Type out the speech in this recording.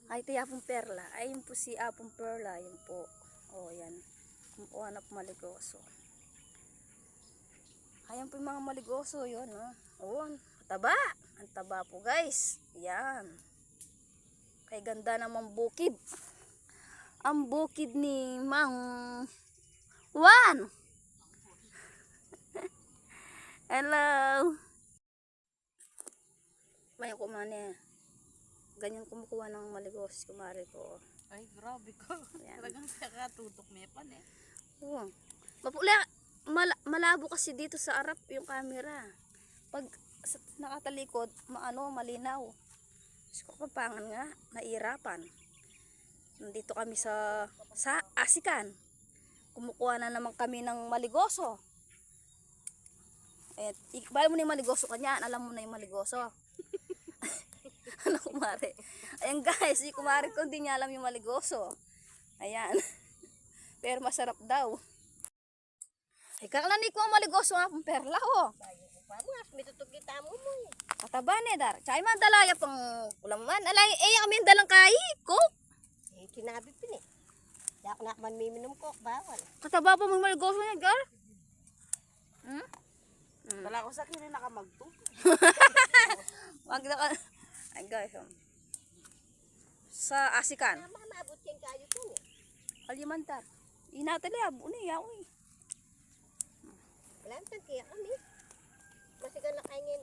Ay, ito yung Apong Perla. Ay, yun po si Apong Perla. Yun po. O, yan. Kumukuha na po maligoso. Ayan po yung mga maligoso. Yun, no? O, taba. Ang taba po, guys. Yan. Kay ganda namang bukid. Ang bukid ni Mang Juan. Hello. May kumane. Ganyan kumukuha ng maligos, kumari ko. Ay, grabe ka. Talagang nakatutok may pan eh. Oo. Malabo kasi dito sa harap yung camera. Pag nakatalikod, malinaw. So, kapangan nga, nairapan. Nandito kami sa Asikan. Kumukuha na naman kami ng maligoso. Eh, bala mo na yung maligoso kanya, alam mo na yung maligoso. Ano kumari? Ayan guys, si kumari ko hindi niya alam yung maligoso. Ayan. Pero masarap daw. Ay, kakalani ko ang maligoso nga pong perla, oh. Pamas, may tutog kita mo mo. Kataba ni dar. Chay man dalaya pang ulaman. Alay, kami dalang kai ko. Eh, kinabi pin eh. Yak na man miminom ko, bawal. Kataba pa mo maligoso niya, gar. Wala ko sa kini nakamagtog. Wag na ka. Ay guys, sa Asikan. Maabot yan kayo ko eh. Alimantar. Inatali abo ni yaw eh. Wala nang kaya kami. Masigan na kayo ngayon